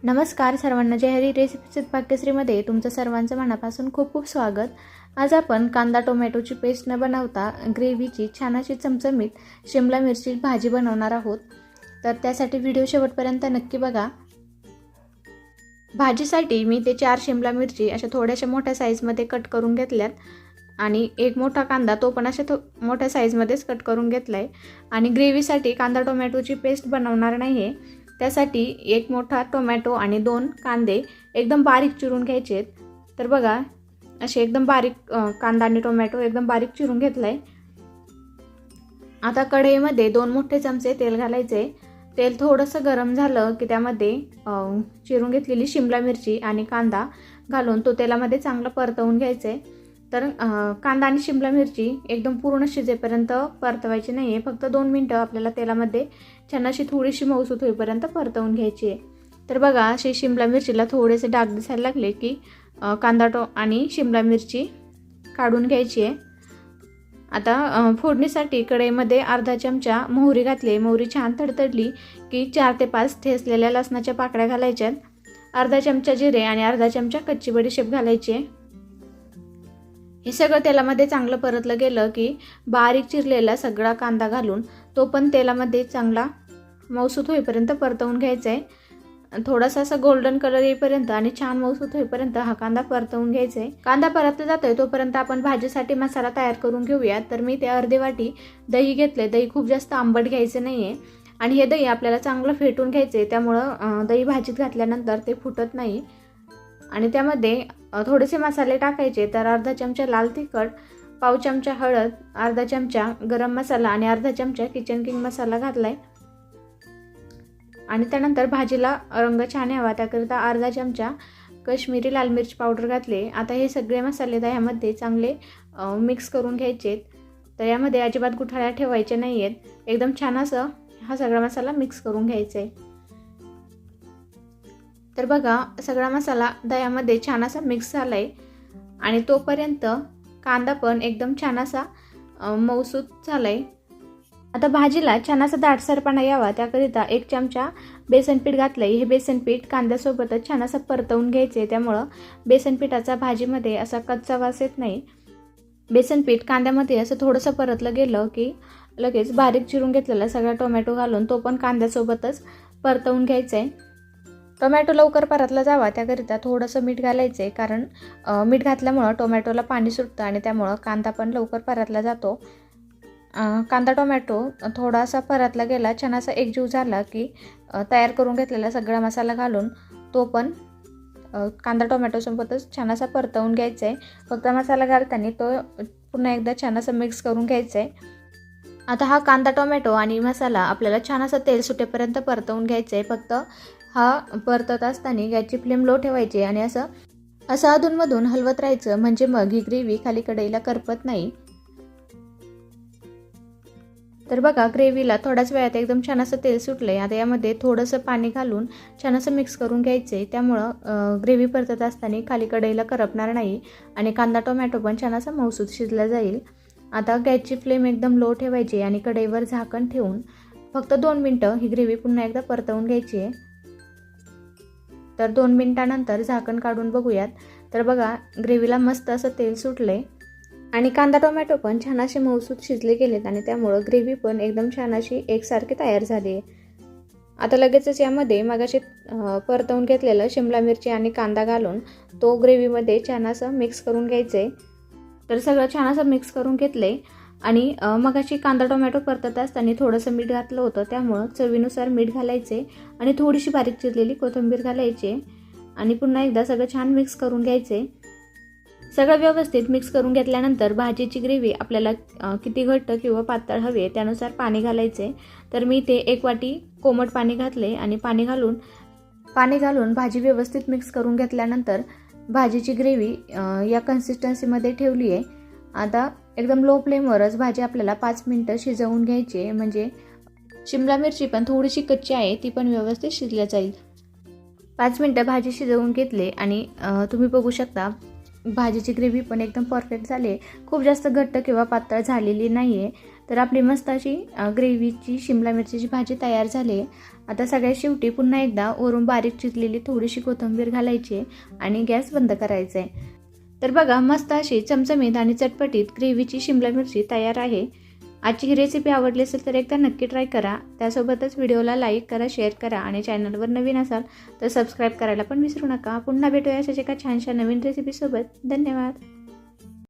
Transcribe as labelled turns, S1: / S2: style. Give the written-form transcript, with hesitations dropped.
S1: नमस्कार सर्वांना, जय हरी रेसिपीज भाग्यश्रीमध्ये तुमचं सर्वांचं मनापासून खूप खूप स्वागत। आज आपण कांदा टोमॅटोची पेस्ट न बनवता ग्रेव्हीची छान अशी चमचमीत शिमला मिरची भाजी बनवणार आहोत। तर त्यासाठी व्हिडिओ शेवटपर्यंत नक्की बघा। भाजीसाठी मी ते 4 शिमला मिरची अशा थोड्याशा मोठ्या साईजमध्ये कट करून घेतल्यात आणि एक मोठा कांदा तो पण अशा मोठ्या साईजमध्येच कट करून घेतलाय। आणि ग्रेव्हीसाठी कांदा टोमॅटोची पेस्ट बनवणार नाहीये, त्यासाठी एक मोठा टोमॅटो आणि 2 कांदे एकदम बारीक चिरून घ्यायचे। तर बघा असे एकदम बारीक कांदा आणि टोमॅटो एकदम बारीक चिरून घेतलाय। आता कढईमध्ये 2 मोठे चमचे तेल घालायचे। तेल थोडंसं गरम झालं की त्यामध्ये चिरून घेतलेली शिमला मिरची आणि कांदा घालून तो तेलामध्ये चांगलं परतवून घ्यायचे। तर कांदा आणि शिमला मिरची एकदम पूर्ण शिजेपर्यंत परतवायची नाही आहे, फक्त 2 मिनिटं आपल्याला तेलामध्ये छान अशी थोडीशी मऊसूत होईपर्यंत परतवून घ्यायची आहे। तर बघा अशी शिमला मिरचीला थोडेसे डाग दिसायला लागले की कांदा आणि शिमला मिरची काढून घ्यायची आहे। आता फोडणीसाठी कढईमध्ये अर्धा चमचा मोहरी घातली। मोहरी छान तडतडली की 4 ते 5 ठेचलेल्या लसणाच्या पाकळ्या घालायच्यात। अर्धा चमचा जिरे आणि अर्धा चमचा कच्ची बडीशेप घालायची। हे सगळं तेलामध्ये चांगलं परतलं गेलं की बारीक चिरलेला सगळा कांदा घालून तो पण तेलामध्ये चांगला मऊसूत होईपर्यंत परतवून घ्यायचा आहे। थोडासा असा गोल्डन कलर येईपर्यंत आणि छान मऊसूत होईपर्यंत हा कांदा परतवून घ्यायचा आहे। कांदा परतला जातोय तोपर्यंत आपण भाजीसाठी मसाला तयार करून घेऊया। तर मी ते अर्धी वाटी दही घेतले। दही खूप जास्त आंबट घ्यायचं नाहीये आणि हे दही आपल्याला चांगलं फेटून घ्यायचे, त्यामुळं दही भाजीत घातल्यानंतर ते फुटत नाही। आणि त्यामध्ये थोडेसे मसाले टाकायचे। तर अर्धा चमचा लाल तिखट, पाव चमचा हळद, अर्धा चमचा गरम मसाला आणि अर्धा चमचा किचन किंग मसाला घातलाय। आणि त्यानंतर भाजीला रंग छान यावा त्याकरिता अर्धा चमचा काश्मीरी लाल मिर्च पावडर घातले। आता हे सगळे मसाले दह्यामध्ये चांगले मिक्स करून घ्यायचे। तर यामध्ये अजिबात गुठळ्या ठेवायचे नाही आहेत, एकदम छान असं हा सगळा मसाला मिक्स करून घ्यायचा आहे। तर बघा सगळा मसाला दह्यामध्ये छान असा मिक्स झालाय आणि तोपर्यंत कांदा पण एकदम छान असा मऊसूत झालाय। आता भाजीला छान असा दाटसरपणा यावा त्याकरिता 1 चमचा बेसन पीठ घातलंय। हे बेसन पीठ कांद्यासोबतच छान असं परतवून घ्यायचे, त्यामुळं बेसन पीठाचा भाजीमध्ये असा कच्चा वास येत नाही। बेसन पीठ कांद्यामध्ये असं थोडंसं परतलं गेलं की लगेच बारीक चिरून घेतलेला सगळा टोमॅटो घालून तो पण कांद्यासोबतच परतवून घ्यायचा आहे। टोमॅटो लवकर परतला जावा त्याकरिता थोडंसं मीठ घालायचं आहे, कारण मीठ घातल्यामुळं टोमॅटोला पाणी सुटतं आणि त्यामुळं कांदा पण लवकर परतला जातो। कांदा टोमॅटो थोडासा परतला गेला, छान असा एकजीव झाला की तयार करून घेतलेला सगळा मसाला घालून तो पण कांदा टोमॅटोसोबतच छान असा परतवून घ्यायचा आहे। फक्त मसाला घालताना तो पुन्हा एकदा छान असं मिक्स करून घ्यायचा आहे। आता हा कांदा टोमॅटो आणि मसाला आपल्याला छान असं तेल सुटेपर्यंत परतवून घ्यायचा आहे। फक्त हा परतत असताना गॅसची फ्लेम लो ठेवायची आणि असं अधूनमधून हलवत राहायचं, म्हणजे मग ही ग्रेव्ही खाली कढईला करपत नाही। तर बघा ग्रेव्हीला थोड्याच वेळात एकदम छान असं तेल सुटलंय। आता यामध्ये थोडंसं पाणी घालून छान असं मिक्स करून घ्यायचं आहे, त्यामुळं ग्रेव्ही परतत असताना खाली कढईला करपणार नाही आणि कांदा टोमॅटो पण छान असं मऊसूत शिजला जाईल। आता गॅसची फ्लेम एकदम लो ठेवायची आणि कढईवर झाकण ठेवून फक्त 2 मिनिटं ही ग्रेव्ही पुन्हा एकदा परतवून घ्यायची आहे। तर 2 मिनिटानंतर झाकण काढून बघूयात। तर बघा ग्रेव्हीला मस्त असं तेल सुटलंय आणि कांदा टोमॅटो पण छान असे मऊसूत शिजले गेलेत आणि त्यामुळं ग्रेव्ही पण एकदम छान अशी एकसारखी तयार झाली आहे। आता लगेचच यामध्ये मगाशी परतवून घेतलेलं शिमला मिरची आणि कांदा घालून तो ग्रेव्हीमध्ये छान असं मिक्स करून घ्यायचं आहे। तर सगळं छान असं मिक्स करून घेतलंय आणि मगाशी कांदा टोमॅटो परतत असताना थोडंसं मीठ घातलं होतं, त्यामुळं चवीनुसार मीठ घालायचे आणि थोडीशी बारीक चिरलेली कोथिंबीर घालायची आणि पुन्हा एकदा सगळं छान मिक्स करून घ्यायचे। सगळं व्यवस्थित मिक्स करून घेतल्यानंतर भाजीची ग्रेव्ही आपल्याला किती घट्ट किंवा पातळ हवे त्यानुसार पाणी घालायचे। तर मी ते 1 वाटी कोमट पाणी घातले आणि पाणी घालून भाजी व्यवस्थित मिक्स करून घेतल्यानंतर भाजीची ग्रेव्ही या कन्सिस्टन्सीमध्ये ठेवली आहे। आता एकदम लो फ्लेमवरच भाजी आपल्याला 5 मिनिटं शिजवून घ्यायची आहे, म्हणजे शिमला मिरची पण थोडीशी कच्ची आहे ती पण व्यवस्थित शिजल्या जाईल। 5 मिनिटं भाजी शिजवून घेतले आणि तुम्ही बघू शकता भाजीची ग्रेव्ही पण एकदम परफेक्ट झाली आहे, खूप जास्त घट्ट किंवा पातळ झालेली नाही आहे। तर आपली मस्त अशी ग्रेव्हीची शिमला मिरचीची भाजी तयार झाली आहे. आता सगळ्यात शेवटी पुन्हा एकदा वरून बारीक चिरलेली थोडीशी कोथिंबीर घालायची आहे आणि गॅस बंद करायचा आहे. तर बघा मस्त अशी चमचमीत आणि चटपटीत ग्रेव्हीची शिमला मिरची तयार आहे. आजची ही रेसिपी आवडली असेल तर एकदा नक्की ट्राय करा. त्यासोबतच व्हिडिओला लाईक करा, शेअर करा आणि चॅनलवर नवीन असाल तर सबस्क्राईब करायला पण विसरू नका. पुन्हा भेटूया अशाच एका छानशा नवीन रेसिपीसोबत. धन्यवाद.